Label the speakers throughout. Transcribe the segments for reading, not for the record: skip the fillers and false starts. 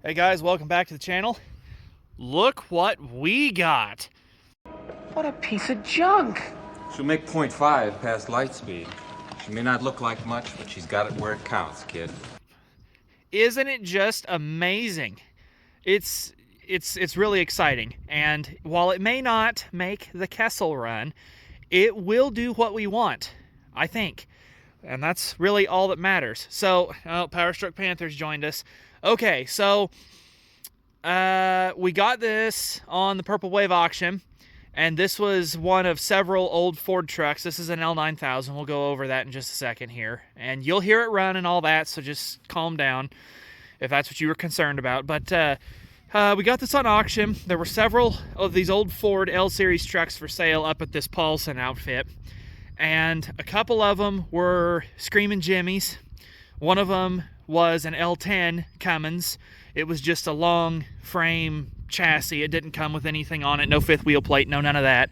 Speaker 1: Hey guys, welcome back to the channel. Look what we got.
Speaker 2: What a piece of junk.
Speaker 3: She'll make .5 past light speed. She may not look like much, but she's got it where it counts, kid.
Speaker 1: Isn't it just amazing? It's really exciting, and while it may not make the Kessel run, it will do what we want, I think. And that's really all that matters. So, Power Stroke Panthers joined us. Okay, so we got this on the Purple Wave auction, and this was one of several old Ford trucks. This is an L9000. We'll go over that in just a second here, and you'll hear it run and all that, so just calm down if that's what you were concerned about. But we got this on auction. There were several of these old Ford L-Series trucks for sale up at this Paulson outfit, and a couple of them were Screamin' Jimmys. One of them was an L10 Cummins. It was just a long frame chassis. It didn't come with anything on it, no fifth wheel plate, no none of that.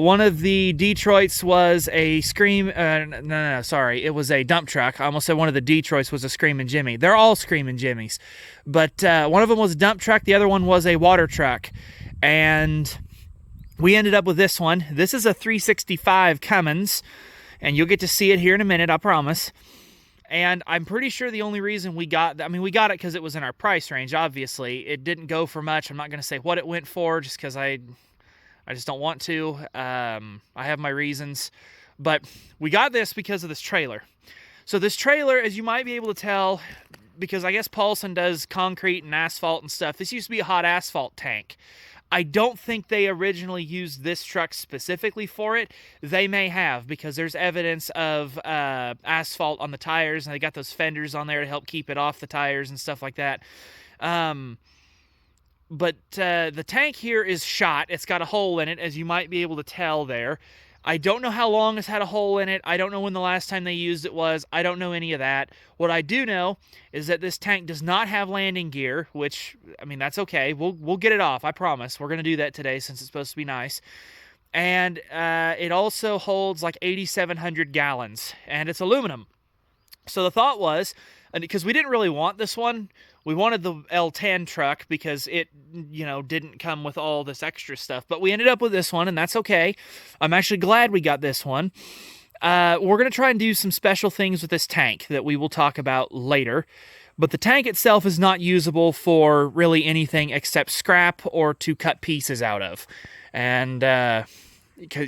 Speaker 1: One of the Detroits was a it was a dump truck. I almost said one of the Detroits was a Screamin' Jimmy. They're all Screamin' Jimmys. But one of them was a dump truck, the other one was a water truck. And we ended up with this one. This is a 365 Cummins, and you'll get to see it here in a minute, I promise. And I'm pretty sure the only reason we got we got it because it was in our price range, obviously. It didn't go for much. I'm not going to say what it went for just because I just don't want to. I have my reasons. But we got this because of this trailer. So this trailer, as you might be able to tell, because I guess Paulson does concrete and asphalt and stuff, this used to be a hot asphalt tank. I don't think they originally used this truck specifically for it. They may have, because there's evidence of asphalt on the tires, and they got those fenders on there to help keep it off the tires and stuff like that. But the tank here is shot. It's got a hole in it, as you might be able to tell there. I don't know how long it's had a hole in it. I don't know when the last time they used it was. I don't know any of that. What I do know is that this tank does not have landing gear, which, I mean, that's okay. We'll get it off, I promise. We're going to do that today since it's supposed to be nice. And it also holds like 8,700 gallons, and it's aluminum. So the thought was, because we didn't really want this one, we wanted the L10 truck because it, didn't come with all this extra stuff. But we ended up with this one, and that's okay. I'm actually glad we got this one. We're going to try and do some special things with this tank that we will talk about later. But the tank itself is not usable for really anything except scrap or to cut pieces out of. And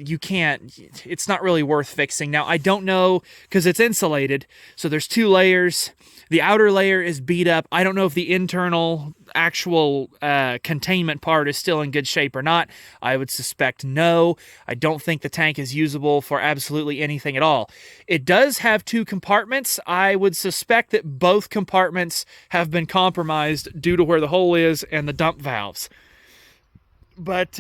Speaker 1: you can't, it's not really worth fixing. Now, I don't know, because it's insulated, so there's two layers. The outer layer is beat up. I don't know if the internal actual containment part is still in good shape or not. I would suspect no. I don't think the tank is usable for absolutely anything at all. It does have two compartments. I would suspect that both compartments have been compromised due to where the hole is and the dump valves. But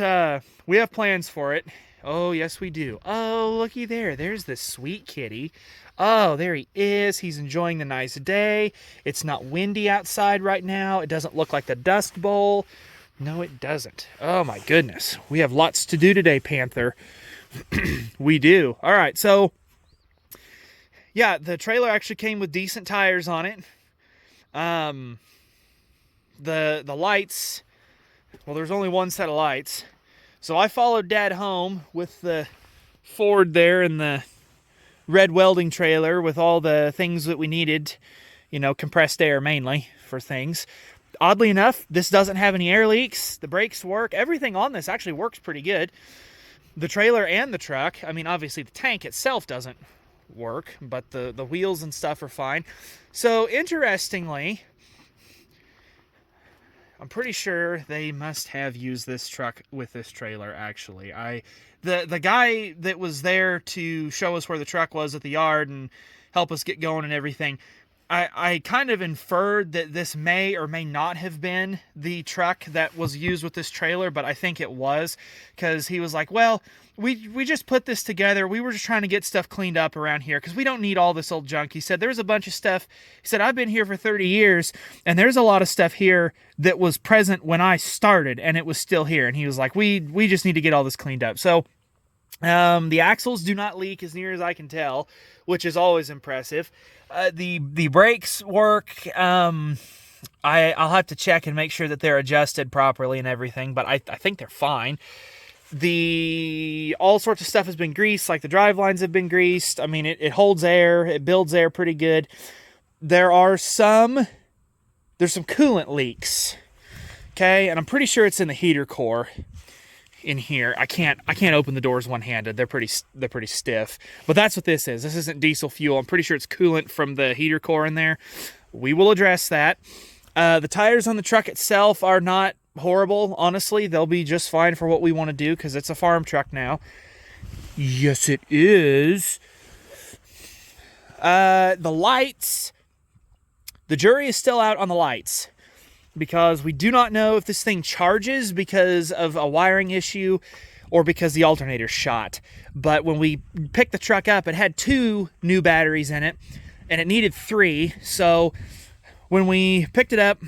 Speaker 1: we have plans for it. Oh, yes, we do. Oh, looky there. There's this sweet kitty. Oh, there he is. He's enjoying the nice day. It's not windy outside right now. It doesn't look like the Dust Bowl. No, it doesn't. Oh, my goodness. We have lots to do today, Panther. We do. All right, so, yeah, the trailer actually came with decent tires on it. The lights, well, there's only one set of lights. So I followed Dad home with the Ford there and the red welding trailer with all the things that we needed, compressed air mainly for things. Oddly enough, this doesn't have any air leaks. The brakes work. Everything on this actually works pretty good. The trailer and the truck, I mean, obviously the tank itself doesn't work, but the wheels and stuff are fine. So interestingly, I'm pretty sure they must have used this truck with this trailer, actually. The guy that was there to show us where the truck was at the yard and help us get going and everything, I kind of inferred that this may or may not have been the truck that was used with this trailer, but I think it was, because he was like, well, we just put this together. We were just trying to get stuff cleaned up around here because we don't need all this old junk. He said there's a bunch of stuff. He said, I've been here for 30 years, and there's a lot of stuff here that was present when I started, and it was still here. And he was like, we just need to get all this cleaned up. So the axles do not leak as near as I can tell, which is always impressive. The brakes work. I'll have to check and make sure that they're adjusted properly and everything, but I think they're fine. All sorts of stuff has been greased, like the drive lines have been greased. I mean, it holds air, it builds air pretty good. There's some coolant leaks, okay, and I'm pretty sure it's in the heater core in here. I can't open the doors one-handed. They're pretty stiff. But that's what this is. This isn't diesel fuel. I'm pretty sure it's coolant from the heater core in there. We will address that. The tires on the truck itself are not horrible, honestly. They'll be just fine for what we want to do because it's a farm truck now. Yes, it is. The lights, the jury is still out on the lights because we do not know if this thing charges because of a wiring issue or because the alternator's shot. But when we picked the truck up, it had 2 new batteries in it and it needed 3. So when we picked it up,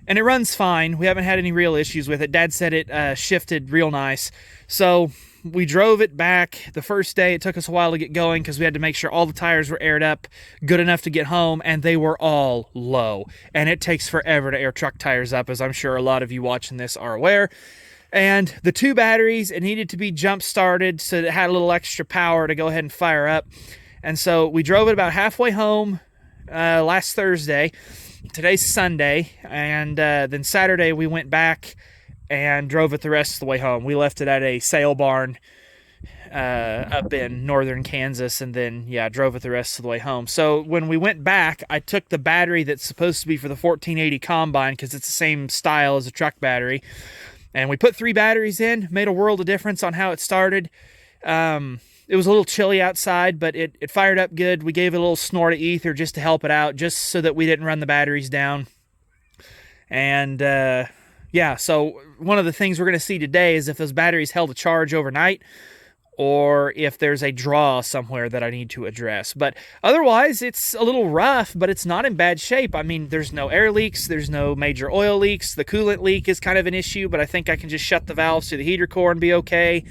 Speaker 1: and it runs fine. We haven't had any real issues with it. Dad said it shifted real nice. So we drove it back the first day. It took us a while to get going because we had to make sure all the tires were aired up good enough to get home, and they were all low. And it takes forever to air truck tires up, as I'm sure a lot of you watching this are aware. And the 2 batteries, it needed to be jump-started so that it had a little extra power to go ahead and fire up. And so we drove it about halfway home last Thursday. Today's Sunday, and then Saturday we went back and drove it the rest of the way home. We left it at a sale barn up in northern Kansas, and then, drove it the rest of the way home. So when we went back, I took the battery that's supposed to be for the 1480 Combine, because it's the same style as a truck battery, and we put 3 batteries in. Made a world of difference on how it started. It was a little chilly outside, but it fired up good. We gave it a little snort of ether just to help it out, just so that we didn't run the batteries down. And, so one of the things we're going to see today is if those batteries held a charge overnight, or if there's a draw somewhere that I need to address. But otherwise, it's a little rough, but it's not in bad shape. I mean, there's no air leaks, there's no major oil leaks. The coolant leak is kind of an issue, but I think I can just shut the valves to the heater core and be okay.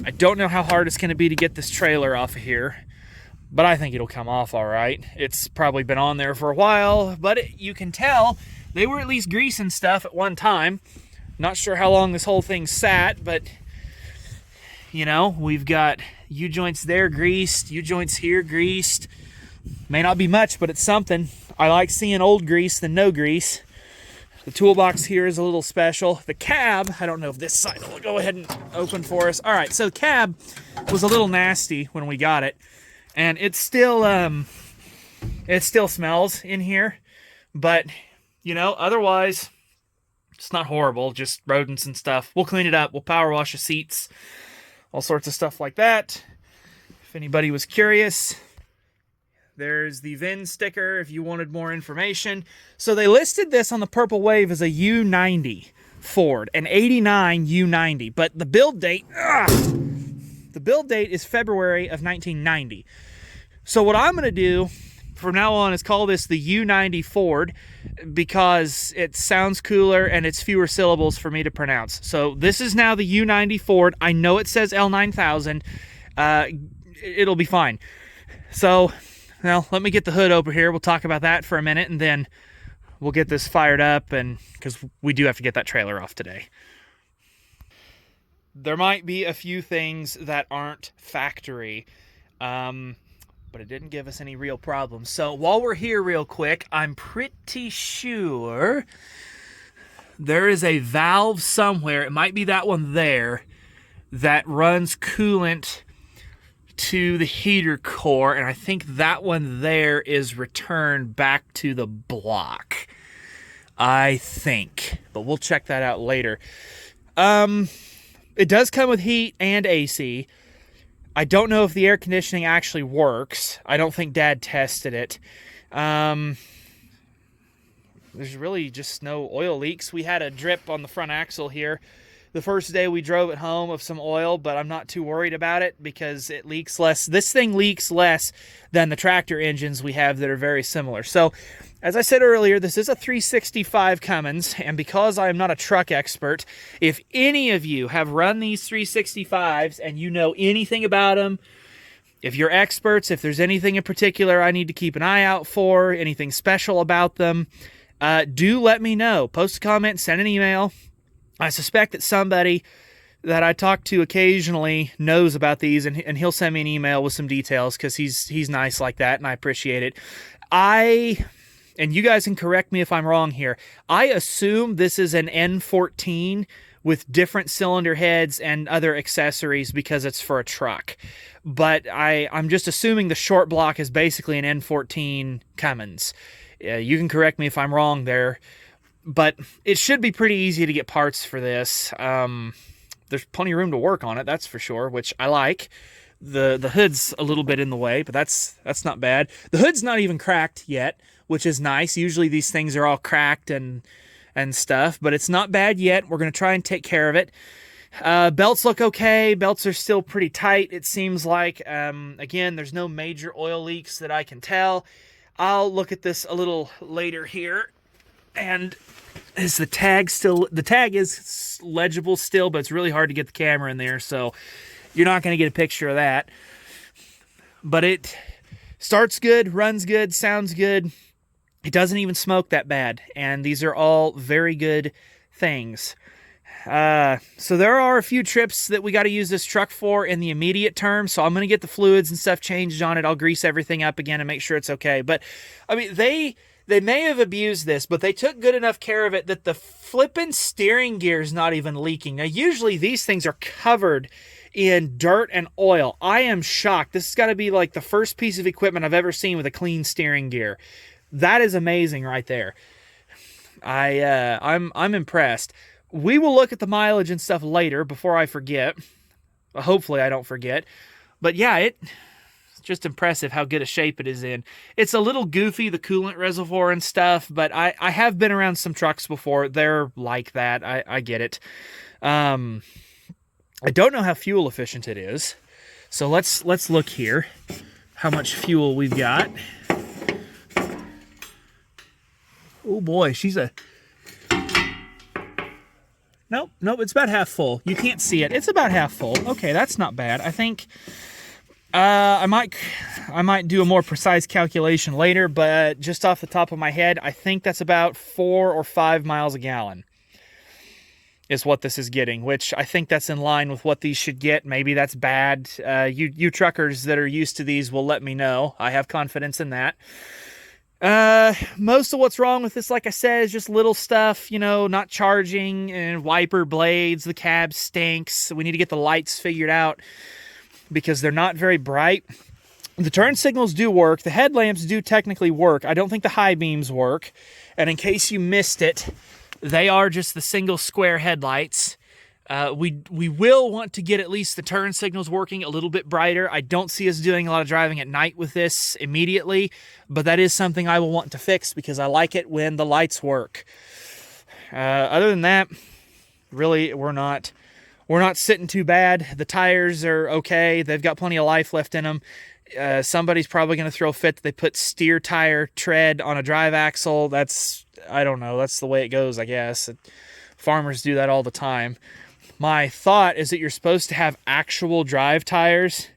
Speaker 1: I don't know how hard it's going to be to get this trailer off of here, but I think it'll come off all right. It's probably been on there for a while, but you can tell they were at least greasing stuff at one time. Not sure how long this whole thing sat, but, we've got U-joints there greased, U-joints here greased. May not be much, but it's something. I like seeing old grease than no grease. The toolbox here is a little special. The cab, I don't know if this side will go ahead and open for us. All right, so the cab was a little nasty when we got it, and it still smells in here, but otherwise it's not horrible. Just rodents and stuff. We'll clean it up. We'll power wash the seats, all sorts of stuff like that. If anybody was curious. There's the VIN sticker if you wanted more information. So they listed this on the Purple Wave as a U90 Ford, an 89 U90, but the build date is February of 1990. So what I'm going to do from now on is call this the U90 Ford because it sounds cooler and it's fewer syllables for me to pronounce. So this is now the U90 Ford. I know it says L9000. It'll be fine. So... Now, let me get the hood over here. We'll talk about that for a minute, and then we'll get this fired up, and because we do have to get that trailer off today. There might be a few things that aren't factory, but it didn't give us any real problems. So while we're here real quick, I'm pretty sure there is a valve somewhere. It might be that one there that runs coolant to the heater core, and I think that one there is returned back to the block, I think, but we'll check that out later. It does come with heat and AC. I don't know if the air conditioning actually works. I don't think Dad tested it. There's really just no oil leaks. We had a drip on the front axle here the first day we drove it home of some oil, but I'm not too worried about it because it leaks less. This thing leaks less than the tractor engines we have that are very similar. So, as I said earlier, this is a 365 Cummins, and because I'm not a truck expert, if any of you have run these 365s and you know anything about them, If you're experts, if there's anything in particular I need to keep an eye out for, anything special about them, do let me know. Post a comment, send an email. I suspect that somebody that I talk to occasionally knows about these, and he'll send me an email with some details because he's nice like that, and I appreciate it. And you guys can correct me if I'm wrong here, I assume this is an N14 with different cylinder heads and other accessories because it's for a truck. But I'm just assuming the short block is basically an N14 Cummins. You can correct me if I'm wrong there, but it should be pretty easy to get parts for this. There's plenty of room to work on it, that's for sure, which I like. The hood's a little bit in the way, but that's not bad. The hood's not even cracked yet, which is nice. Usually these things are all cracked and stuff, but it's not bad yet. We're going to try and take care of it. Belts look okay. Belts are still pretty tight, it seems like. Again, there's no major oil leaks that I can tell. I'll look at this a little later here. And is the tag is legible still, but it's really hard to get the camera in there, so you're not going to get a picture of that. But it starts good, runs good, sounds good. It doesn't even smoke that bad, and these are all very good things. So there are a few trips that we got to use this truck for in the immediate term, so I'm going to get the fluids and stuff changed on it. I'll grease everything up again and make sure it's okay. But, I mean, they may have abused this, but they took good enough care of it that the flippin' steering gear is not even leaking. Now, usually these things are covered in dirt and oil. I am shocked. This has got to be like the first piece of equipment I've ever seen with a clean steering gear. That is amazing right there. I'm impressed. We will look at the mileage and stuff later before I forget. Hopefully I don't forget. But yeah, it's just impressive how good a shape it is in. It's a little goofy, the coolant reservoir and stuff, but I have been around some trucks before. They're like that. I get it. I don't know how fuel efficient it is. So let's look here how much fuel we've got. Oh boy, she's a... Nope, it's about half full. You can't see it. It's about half full. Okay, that's not bad. I think I might do a more precise calculation later, but just off the top of my head, I think that's about 4 or 5 miles a gallon is what this is getting, which I think that's in line with what these should get. Maybe that's bad. You truckers that are used to these will let me know. I have confidence in that. Most of what's wrong with this, like I said, is just little stuff, not charging and wiper blades. The cab stinks. We need to get the lights figured out because they're not very bright. The turn signals do work. The headlamps do technically work. I don't think the high beams work. And in case you missed it, they are just the single square headlights. We will want to get at least the turn signals working a little bit brighter. I don't see us doing a lot of driving at night with this immediately, but that is something I will want to fix because I like it when the lights work. Other than that, really, we're not sitting too bad. The tires are okay. They've got plenty of life left in them. Somebody's probably going to throw a fit that they put steer tire tread on a drive axle. I don't know. That's the way it goes, I guess. Farmers do that all the time. My thought is that you're supposed to have actual drive tires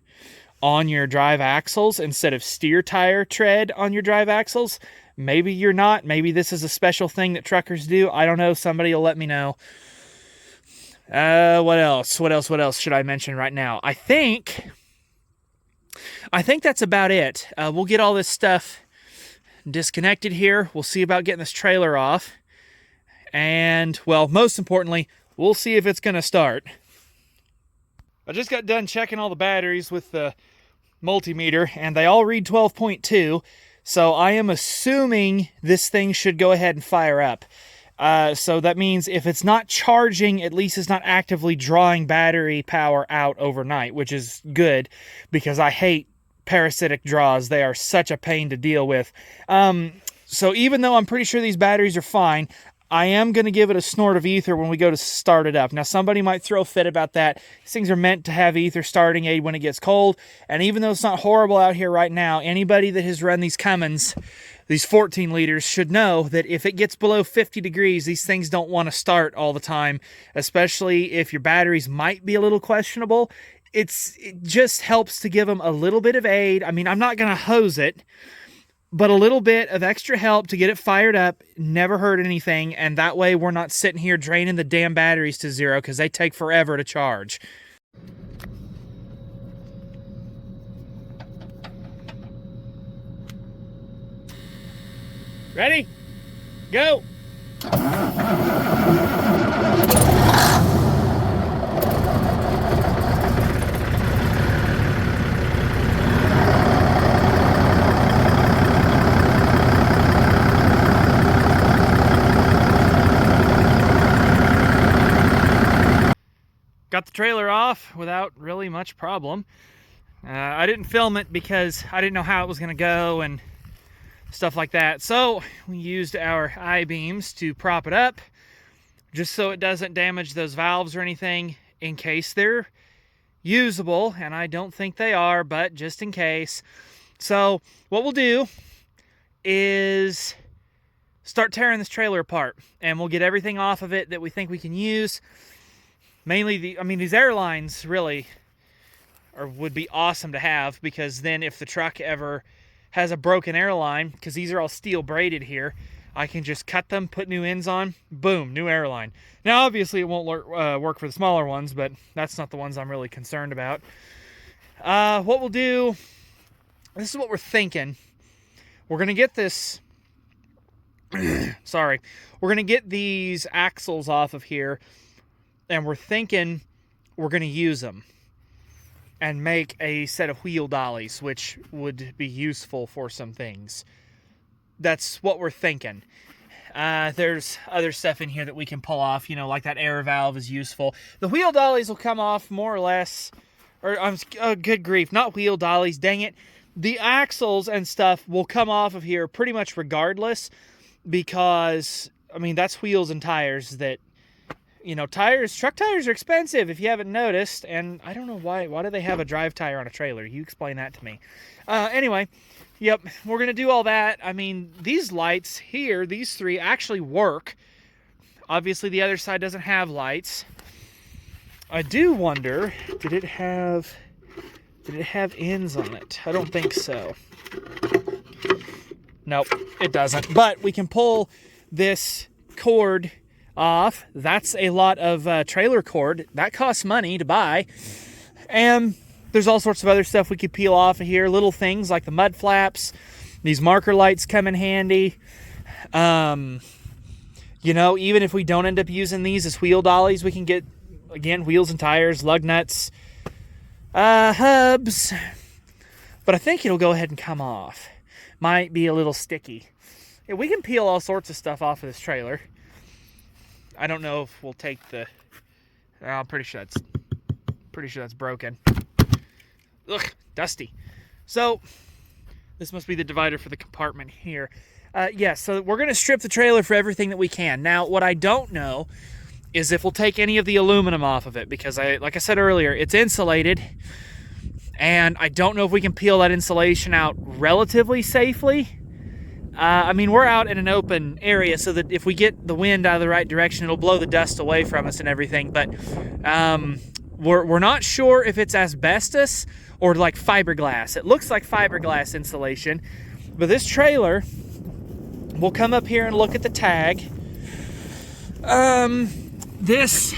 Speaker 1: on your drive axles instead of steer tire tread on your drive axles. Maybe you're not. Maybe this is a special thing that truckers do. I don't know. Somebody will let me know. What else? What else should I mention right now? I think that's about it. We'll get all this stuff disconnected here. We'll see about getting this trailer off. And, well, most importantly, we'll see if it's going to start. I just got done checking all the batteries with the multimeter, and they all read 12.2, so I am assuming this thing should go ahead and fire up. So that means if it's not charging, at least it's not actively drawing battery power out overnight, which is good, because I hate parasitic draws. They are such a pain to deal with. So even though I'm pretty sure these batteries are fine, I am going to give it a snort of ether when we go to start it up. Now, somebody might throw a fit about that. These things are meant to have ether starting aid when it gets cold. And even though it's not horrible out here right now, anybody that has run these Cummins, these 14 liters, should know that if it gets below 50 degrees, these things don't want to start all the time, especially if your batteries might be a little questionable. it just helps to give them a little bit of aid. I mean, I'm not going to hose it, but a little bit of extra help to get it fired up never hurt anything, and that way we're not sitting here draining the damn batteries to zero because they take forever to charge. Ready? Go! Got the trailer off without really much problem. I didn't film it because I didn't know how it was going to go and stuff like that. So we used our I-beams to prop it up just so it doesn't damage those valves or anything in case they're usable. And I don't think they are, but just in case. So what we'll do is start tearing this trailer apart, and we'll get everything off of it that we think we can use. Mainly, these airlines really would be awesome to have, because then if the truck ever has a broken airline, because these are all steel braided here, I can just cut them, put new ends on, boom, new airline. Now, obviously, it won't work for the smaller ones, but that's not the ones I'm really concerned about. What we'll do, this is what we're thinking. We're going to get this, sorry, we're going to get these axles off of here, and we're thinking we're going to use them and make a set of wheel dollies, which would be useful for some things. That's what we're thinking. There's other stuff in here that we can pull off, like that air valve is useful. The wheel dollies will come off more or less, oh, good grief, not wheel dollies, dang it. The axles and stuff will come off of here pretty much regardless, because, that's wheels and tires that, truck tires are expensive if you haven't noticed, and I don't know why do they have a drive tire on a trailer? You explain that to me. Anyway, yep, we're going to do all that. These lights here, these three actually work. Obviously, the other side doesn't have lights. I do wonder, did it have ends on it? I don't think so. Nope, it doesn't. But we can pull this cord off. That's a lot of trailer cord. That costs money to buy. And there's all sorts of other stuff we could peel off of here. Little things like the mud flaps. These marker lights come in handy. Even if we don't end up using these as wheel dollies, we can get, again, wheels and tires, lug nuts, hubs. But I think it'll go ahead and come off. Might be a little sticky. Yeah, we can peel all sorts of stuff off of this trailer. I don't know if we'll take the... I'm pretty sure that's broken. Ugh, dusty. So, this must be the divider for the compartment here. So we're going to strip the trailer for everything that we can. Now, what I don't know is if we'll take any of the aluminum off of it, because like I said earlier, it's insulated, and I don't know if we can peel that insulation out relatively safely. We're out in an open area, so that if we get the wind out of the right direction, it'll blow the dust away from us and everything. But we're not sure if it's asbestos or like fiberglass. It looks like fiberglass insulation. But this trailer, we'll come up here and look at the tag. This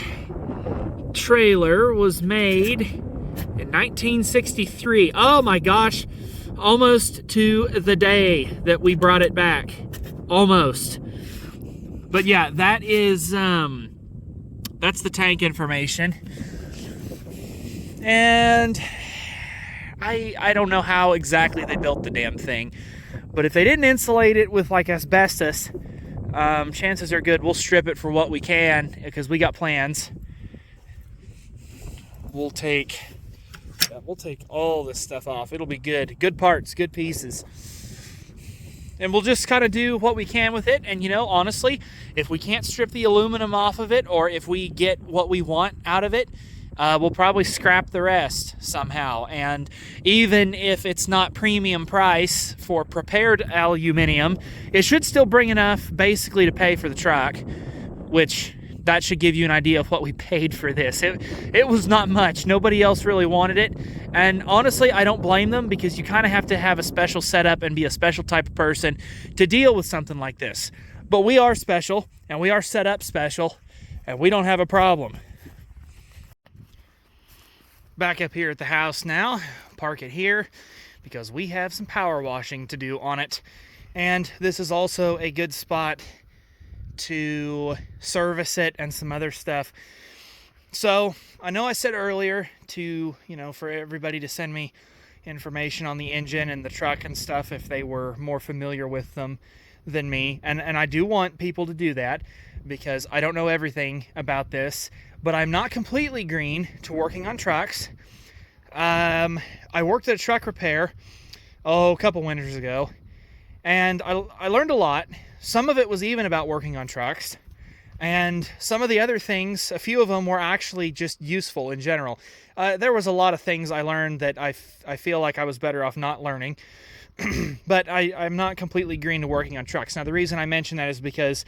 Speaker 1: trailer was made in 1963. Oh my gosh. Almost to the day that we brought it back. Almost. But yeah, that is, that's the tank information. And I don't know how exactly they built the damn thing. But if they didn't insulate it with like asbestos, chances are good we'll strip it for what we can, because we got plans. We'll take all this stuff off. It'll be good. Good parts, good pieces. And we'll just kind of do what we can with it. And, honestly, if we can't strip the aluminum off of it, or if we get what we want out of it, we'll probably scrap the rest somehow. And even if it's not premium price for prepared aluminum, it should still bring enough basically to pay for the truck, which that should give you an idea of what we paid for this. It was not much. Nobody else really wanted it. And honestly, I don't blame them, because you kind of have to have a special setup and be a special type of person to deal with something like this. But we are special, and we are set up special, and we don't have a problem. Back up here at the house now. Park it here because we have some power washing to do on it. And this is also a good spot to service it and some other stuff. So I know I said earlier to, for everybody to send me information on the engine and the truck and stuff if they were more familiar with them than me. And I do want people to do that, because I don't know everything about this, but I'm not completely green to working on trucks. I worked at a truck repair, a couple winters ago, and I learned a lot. Some of it was even about working on trucks, and some of the other things, a few of them were actually just useful in general. There was a lot of things I learned that I feel like I was better off not learning, but I'm not completely green to working on trucks. Now, the reason I mention that is because,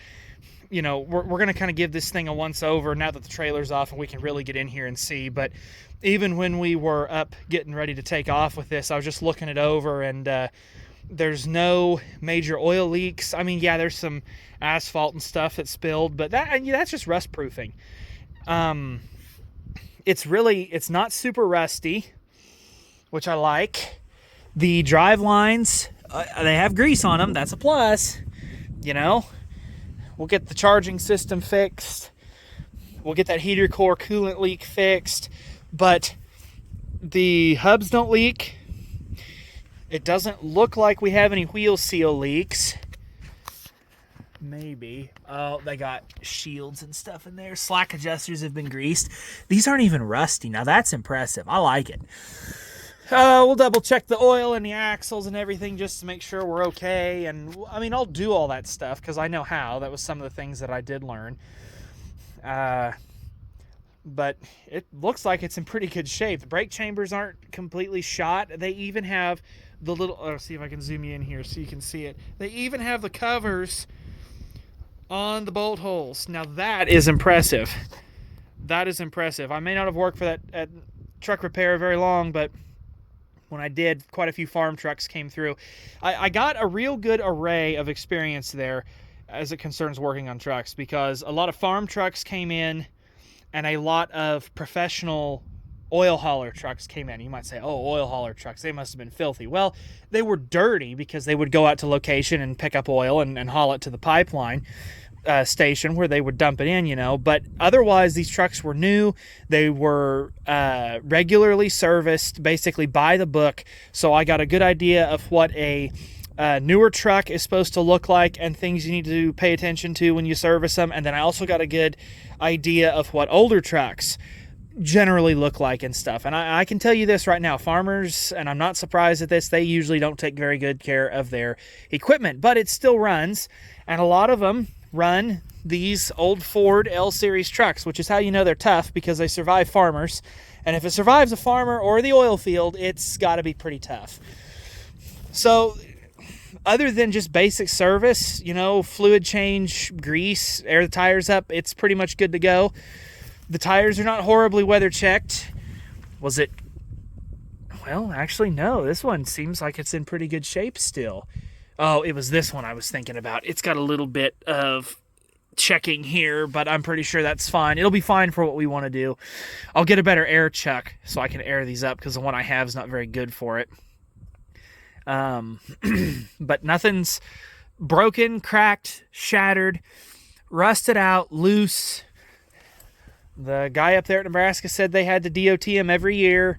Speaker 1: we're going to kind of give this thing a once over now that the trailer's off and we can really get in here and see. But even when we were up getting ready to take off with this, I was just looking it over, and there's no major oil leaks. I mean, yeah, there's some asphalt and stuff that spilled, but that's just rust proofing. It's not super rusty, which I like. The drive lines, they have grease on them. That's a plus. We'll get the charging system fixed. We'll get that heater core coolant leak fixed, but the hubs don't leak. It doesn't look like we have any wheel seal leaks. Maybe. Oh, they got shields and stuff in there. Slack adjusters have been greased. These aren't even rusty. Now that's impressive. I like it. We'll double check the oil and the axles and everything just to make sure we're okay. And I mean, I'll do all that stuff because I know how. That was some of the things that I did learn. But it looks like it's in pretty good shape. The brake chambers aren't completely shot. They even have the little, see if I can zoom you in here so you can see it. They even have the covers on the bolt holes. Now that is impressive. That is impressive. I may not have worked for that at truck repair very long, but when I did, quite a few farm trucks came through. I got a real good array of experience there as it concerns working on trucks, because a lot of farm trucks came in and a lot of professional oil hauler trucks came in. You might say, oh, oil hauler trucks, they must have been filthy. Well, they were dirty because they would go out to location and pick up oil and haul it to the pipeline station where they would dump it in, but otherwise these trucks were new. They were regularly serviced, basically by the book. So I got a good idea of what a newer truck is supposed to look like and things you need to pay attention to when you service them. And then I also got a good idea of what older trucks generally look like and stuff. And I can tell you this right now, farmers, and I'm not surprised at this, they usually don't take very good care of their equipment, but it still runs. And a lot of them run these old Ford L series trucks, which is how you know they're tough, because they survive farmers. And if it survives a farmer or the oil field, it's got to be pretty tough. So other than just basic service, fluid change, grease, air the tires up, it's pretty much good to go. The tires are not horribly weather checked. Was it? Well, actually, no. This one seems like it's in pretty good shape still. Oh, it was this one I was thinking about. It's got a little bit of checking here, but I'm pretty sure that's fine. It'll be fine for what we want to do. I'll get a better air chuck so I can air these up, because the one I have is not very good for it. But nothing's broken, cracked, shattered, rusted out, loose. The guy up there at Nebraska said they had to DOT them every year.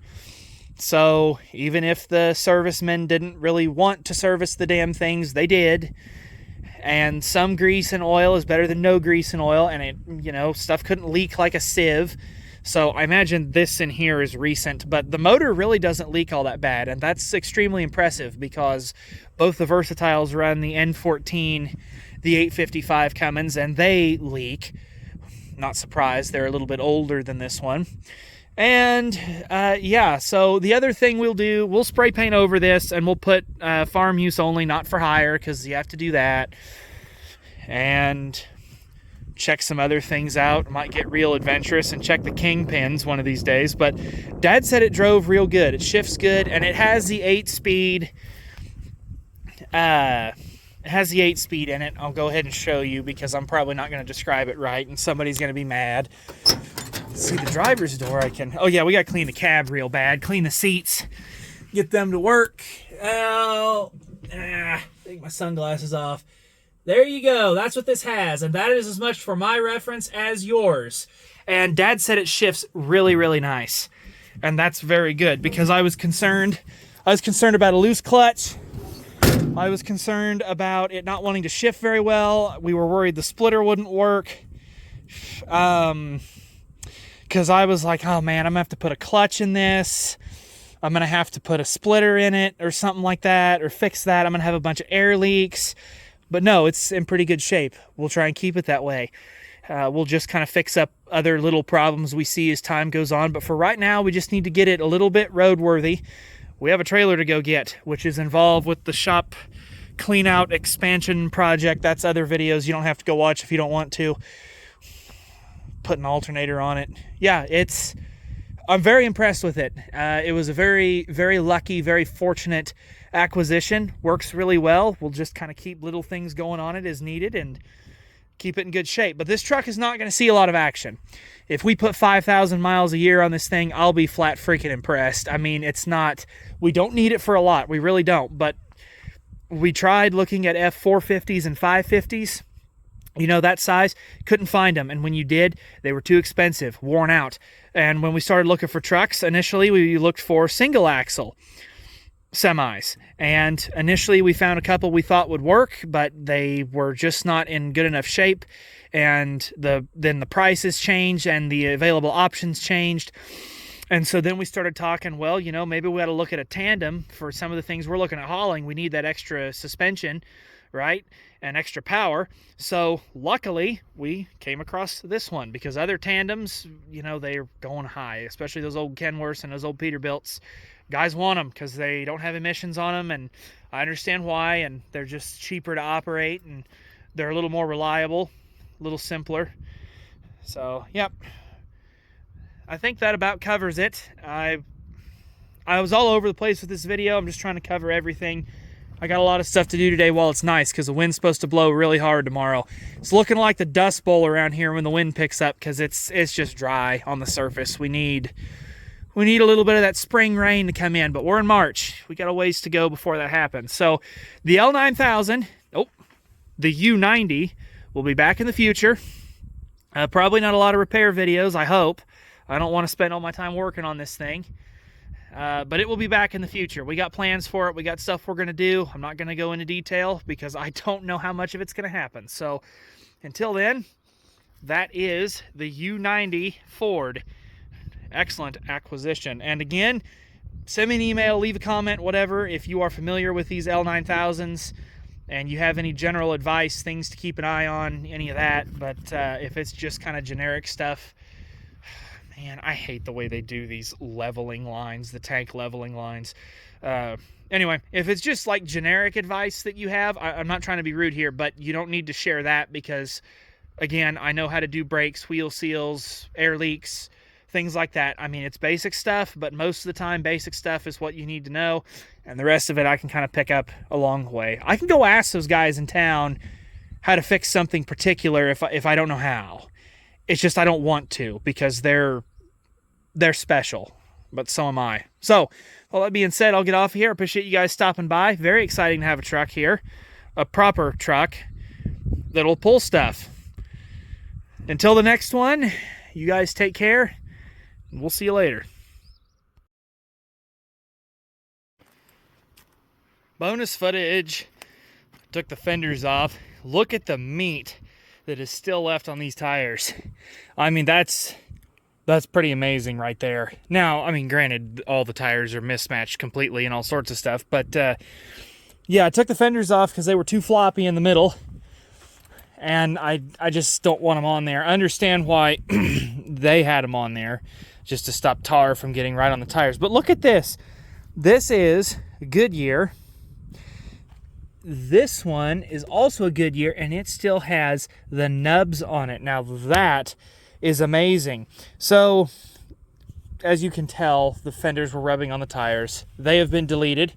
Speaker 1: So even if the servicemen didn't really want to service the damn things, they did. And some grease and oil is better than no grease and oil. And it, stuff couldn't leak like a sieve. So I imagine this in here is recent, but the motor really doesn't leak all that bad. And that's extremely impressive, because both the Versatiles run the N14, the 855 Cummins, and they leak. Not surprised, they're a little bit older than this one. And so the other thing we'll spray paint over this, and we'll put farm use only, not for hire, because you have to do that. And check some other things out. Might get real adventurous and check the kingpins one of these days. But Dad said it drove real good. It shifts good, and it has the 8-speed. It has the 8-speed in it. I'll go ahead and show you because I'm probably not going to describe it right, and somebody's going to be mad. See the driver's door. Oh yeah, we got to clean the cab real bad. Clean the seats. Get them to work. Take my sunglasses off. There you go. That's what this has. And that is as much for my reference as yours. And Dad said it shifts really, really nice. And that's very good because I was concerned. I was concerned about a loose clutch. I was concerned about it not wanting to shift very well. We were worried the splitter wouldn't work. Because I was like, oh man, I'm going to have to put a clutch in this. I'm going to have to put a splitter in it or something like that, or fix that. I'm going to have a bunch of air leaks. But no, it's in pretty good shape. We'll try and keep it that way. We'll just kind of fix up other little problems we see as time goes on. But for right now, we just need to get it a little bit roadworthy. We have a trailer to go get, which is involved with the shop clean out expansion project. That's other videos you don't have to go watch if you don't want to. Put an alternator on it. Yeah, I'm very impressed with it. It was a very, very lucky, very fortunate acquisition. Works really well. We'll just kind of keep little things going on it as needed and keep it in good shape. But this truck is not going to see a lot of action. If we put 5,000 miles a year on this thing, I'll be flat freaking impressed. I mean, we don't need it for a lot. We really don't. But we tried looking at F450s and 550s. You know, that size, couldn't find them. And when you did, they were too expensive, worn out. And when we started looking for trucks, initially we looked for single axle semis. And initially we found a couple we thought would work, but they were just not in good enough shape. And then the prices changed and the available options changed. And so then we started talking, well, you know, maybe we ought to look at a tandem for some of the things we're looking at hauling. We need that extra suspension, right? And extra power. So luckily we came across this one because other tandems, you know, they're going high, especially those old Kenworths and those old Peterbilts. Guys want them because they don't have emissions on them, and I understand why, and they're just cheaper to operate, and they're a little more reliable, a little simpler. So, yep. I think that about covers it. I was all over the place with this video. I'm just trying to cover everything. I got a lot of stuff to do today while it's nice because the wind's supposed to blow really hard tomorrow. It's looking like the Dust Bowl around here when the wind picks up because it's just dry on the surface. We need a little bit of that spring rain to come in, but we're in March. We got a ways to go before that happens. So the L9000, the U90 will be back in the future. Probably not a lot of repair videos, I hope. I don't want to spend all my time working on this thing. But it will be back in the future. We got plans for it. We got stuff we're going to do. I'm not going to go into detail because I don't know how much of it's going to happen. So until then, that is the U90 Ford. Excellent acquisition. And again, send me an email, leave a comment, whatever, if you are familiar with these L9000s and you have any general advice, things to keep an eye on, any of that. But if it's just kind of generic stuff, man, I hate the way they do these leveling lines, the tank leveling lines. Anyway, if it's just like generic advice that you have, I'm not trying to be rude here, but you don't need to share that because, again, I know how to do brakes, wheel seals, air leaks, things like that. I mean, it's basic stuff, but most of the time, basic stuff is what you need to know, and the rest of it I can kind of pick up along the way. I can go ask those guys in town how to fix something particular if I don't know how. It's just I don't want to because they're special, but so am I. So, all that being said, I'll get off here. Appreciate you guys stopping by. Very exciting to have a truck here, a proper truck that'll pull stuff. Until the next one, you guys take care. We'll see you later. Bonus footage. Took the fenders off. Look at the meat that is still left on these tires. I mean, that's pretty amazing right there. Now, I mean, granted, all the tires are mismatched completely and all sorts of stuff, but yeah, I took the fenders off because they were too floppy in the middle, and I just don't want them on there. I understand why they had them on there, just to stop tar from getting right on the tires. But look at this. This is Goodyear. this one is also a Goodyear, and it still has the nubs on it. Now that is amazing. So, as you can tell, the fenders were rubbing on the tires. They have been deleted.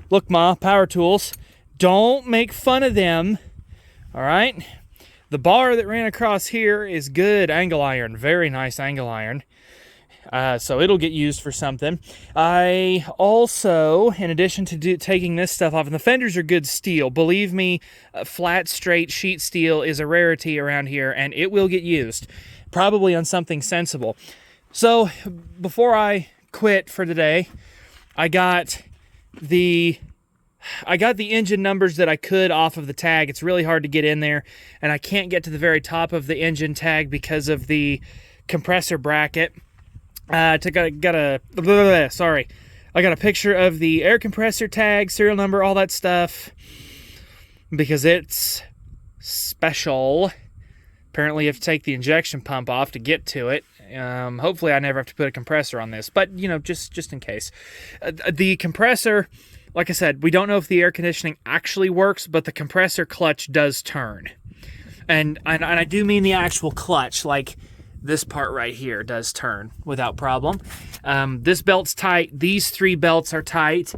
Speaker 1: Look, Ma, power tools. Don't make fun of them. All right? The bar that ran across here is good angle iron. Very nice angle iron. So it'll get used for something. I also, in addition to taking this stuff off, and the fenders are good steel. Believe me, flat, straight sheet steel is a rarity around here, and it will get used. Probably on something sensible. So, before I quit for today, I got the engine numbers that I could off of the tag. It's really hard to get in there, and I can't get to the very top of the engine tag because of the compressor bracket. I got a picture of the air compressor tag, serial number, all that stuff, because it's special. Apparently you have to take the injection pump off to get to it. Hopefully I never have to put a compressor on this, but you know, just in case. The compressor, like I said, we don't know if the air conditioning actually works, but the compressor clutch does turn. And I do mean the actual clutch, like this part right here does turn without problem. This belt's tight. These 3 belts are tight.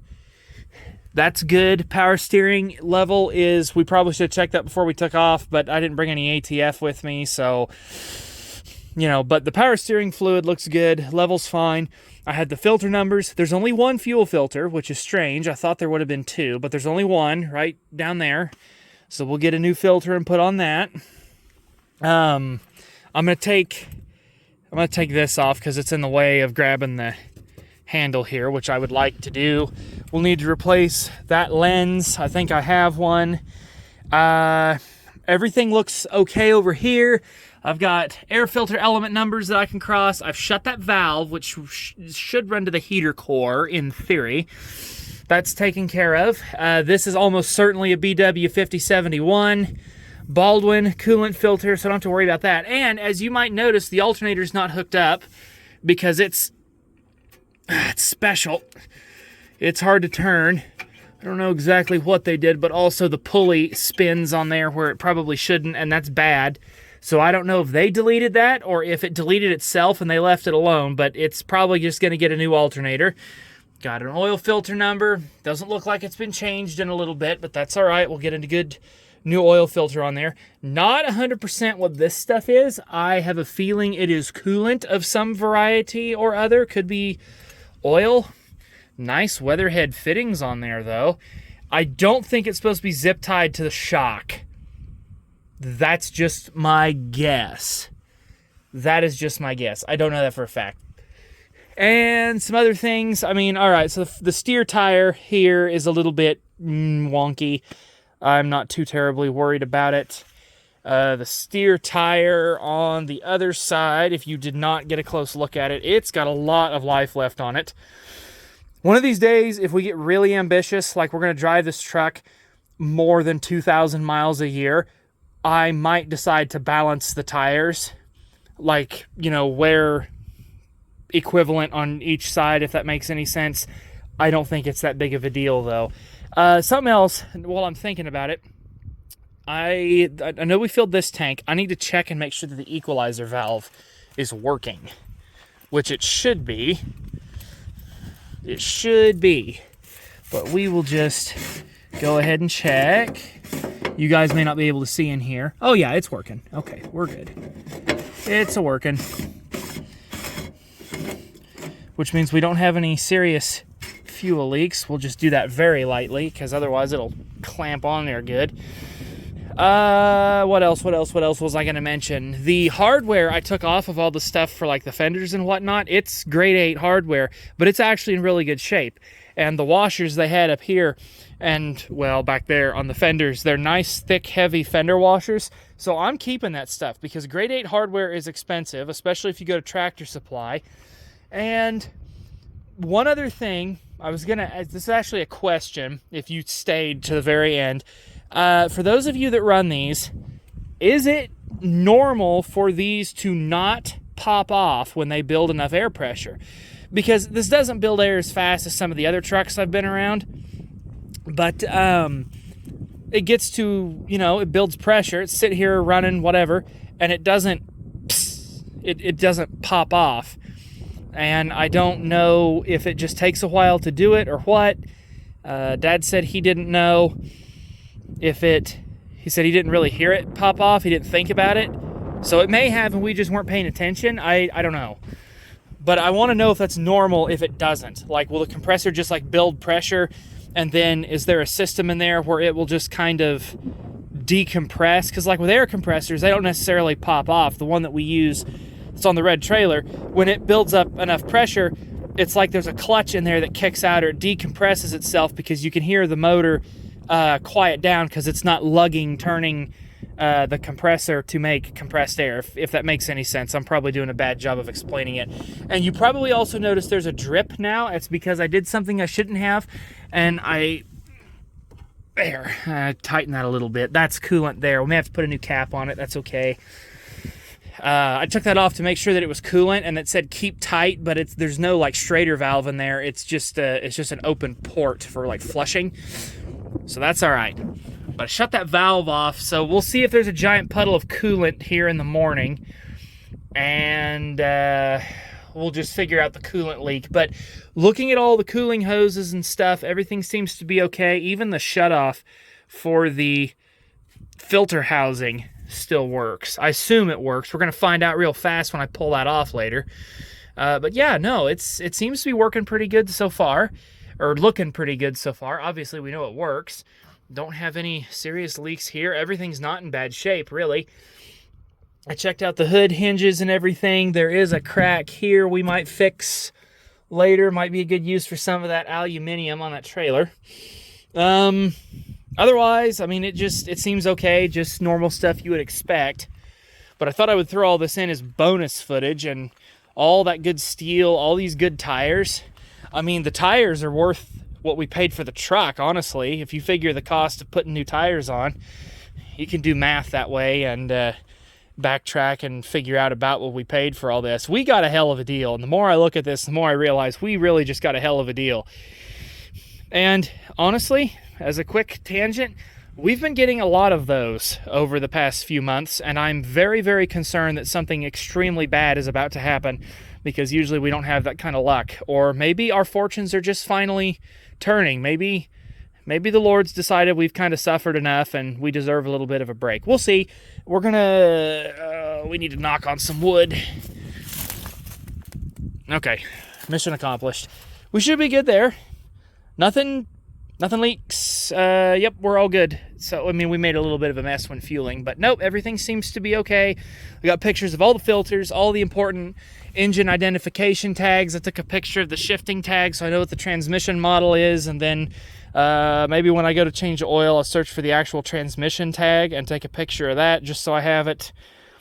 Speaker 1: That's good. Power steering level is, we probably should have checked that before we took off, but I didn't bring any ATF with me, so, you know, but the power steering fluid looks good. Level's fine. I had the filter numbers. There's only 1 fuel filter, which is strange. I thought there would have been 2, but there's only 1 right down there. So we'll get a new filter and put on that. I'm gonna take this off because it's in the way of grabbing the handle here, which I would like to do. We'll need to replace that lens. I think I have one. Everything looks okay over here. I've got air filter element numbers that I can cross. I've shut that valve, which should run to the heater core in theory. That's taken care of. This is almost certainly a BW 5071. Baldwin coolant filter, so I don't have to worry about that. And as you might notice, the alternator's not hooked up because it's special. It's hard to turn. I don't know exactly what they did, but also the pulley spins on there where it probably shouldn't, and that's bad. So I don't know if they deleted that or if it deleted itself and they left it alone, but it's probably just going to get a new alternator. Got an oil filter number. Doesn't look like it's been changed in a little bit, but that's all right. We'll get into good new oil filter on there. Not 100% what this stuff is. I have a feeling it is coolant of some variety or other. Could be oil. Nice weatherhead fittings on there, though. I don't think it's supposed to be zip tied to the shock. That's just my guess. That is just my guess. I don't know that for a fact. And some other things. I mean, all right, so the steer tire here is a little bit wonky. I'm not too terribly worried about it. The steer tire on the other side, if you did not get a close look at it, it's got a lot of life left on it. One of these days, if we get really ambitious, like we're going to drive this truck more than 2,000 miles a year, I might decide to balance the tires. Like, you know, wear equivalent on each side, if that makes any sense. I don't think it's that big of a deal, though. Something else, while I'm thinking about it, I know we filled this tank. I need to check and make sure that the equalizer valve is working, which it should be. It should be, but we will just go ahead and check. You guys may not be able to see in here. Oh yeah, it's working. Okay, we're good. It's working. Which means we don't have any serious fuel leaks. We'll just do that very lightly because otherwise it'll clamp on there good. What else was I going to mention? The hardware I took off of all the stuff for like the fenders and whatnot. It's grade 8 hardware, but it's actually in really good shape. And the washers they had up here and, well, back there on the fenders, they're nice, thick, heavy fender washers. So I'm keeping that stuff because grade 8 hardware is expensive, especially if you go to Tractor Supply. And one other thing, this is actually a question if you stayed to the very end. For those of you that run these, is it normal for these to not pop off when they build enough air pressure? Because this doesn't build air as fast as some of the other trucks I've been around. But it gets to, it builds pressure. It's sitting here running, whatever, and it doesn't, it doesn't pop off. And I don't know if it just takes a while to do it or what. Dad said he didn't know if he said he didn't really hear it pop off. He didn't think about it. So it may have, and we just weren't paying attention. I don't know. But I want to know if that's normal if it doesn't. Like, will the compressor just like build pressure, and then is there a system in there where it will just kind of decompress? Because like with air compressors, they don't necessarily pop off. The one that we use, it's on the red trailer, when it builds up enough pressure, it's like there's a clutch in there that kicks out or it decompresses itself, because you can hear the motor quiet down because it's not lugging, turning the compressor to make compressed air, if that makes any sense. I'm probably doing a bad job of explaining it. And you probably also noticed there's a drip now. It's because I did something I shouldn't have, and tighten that a little bit. That's coolant there. We may have to put a new cap on it. That's okay. I took that off to make sure that it was coolant, and it said keep tight, but there's no like Schrader valve in there. It's just an open port for like flushing. So that's all right. But I shut that valve off, so we'll see if there's a giant puddle of coolant here in the morning, and we'll just figure out the coolant leak. But looking at all the cooling hoses and stuff, everything seems to be okay. Even the shutoff for the filter housing still works. I assume it works. We're going to find out real fast when I pull that off later. But yeah, no, it seems to be working pretty good so far, or looking pretty good so far. Obviously, we know it works. Don't have any serious leaks here. Everything's not in bad shape, really. I checked out the hood hinges and everything. There is a crack here we might fix later. Might be a good use for some of that aluminum on that trailer. Otherwise, I mean, it seems okay. Just normal stuff you would expect. But I thought I would throw all this in as bonus footage, and all that good steel, all these good tires. I mean, the tires are worth what we paid for the truck, honestly. If you figure the cost of putting new tires on, you can do math that way and backtrack and figure out about what we paid for all this. We got a hell of a deal, and the more I look at this, the more I realize we really just got a hell of a deal. And honestly, as a quick tangent, we've been getting a lot of those over the past few months, and I'm very, very concerned that something extremely bad is about to happen, because usually we don't have that kind of luck. Or maybe our fortunes are just finally turning. Maybe the Lord's decided we've kind of suffered enough and we deserve a little bit of a break. We'll see. We need to knock on some wood. Okay, mission accomplished. We should be good there. Nothing leaks. Yep, we're all good. So, I mean, we made a little bit of a mess when fueling, but nope, everything seems to be okay. We got pictures of all the filters, all the important engine identification tags. I took a picture of the shifting tag so I know what the transmission model is, and then maybe when I go to change the oil, I'll search for the actual transmission tag and take a picture of that just so I have it.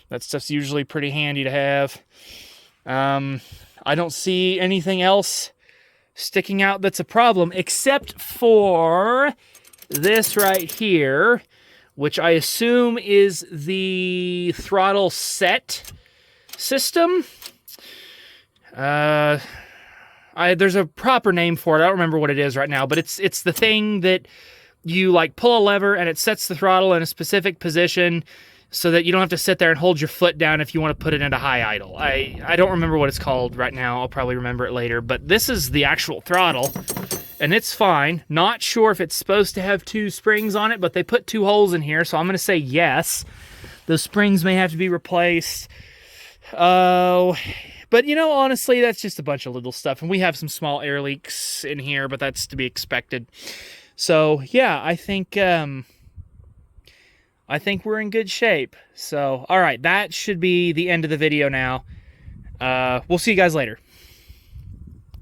Speaker 1: That stuff's usually pretty handy to have. I don't see anything else sticking out that's a problem, except for this right here, which I assume is the throttle set system. There's a proper name for it. I don't remember what it is right now, but it's the thing that you like pull a lever and it sets the throttle in a specific position so that you don't have to sit there and hold your foot down if you want to put it into high idle. I don't remember what it's called right now. I'll probably remember it later, but this is the actual throttle, and it's fine. Not sure if it's supposed to have 2 springs on it, but they put 2 holes in here, so I'm going to say yes. Those springs may have to be replaced. But, honestly, that's just a bunch of little stuff, and we have some small air leaks in here, but that's to be expected. So, yeah, I think we're in good shape. So, all right, that should be the end of the video now. We'll see you guys later.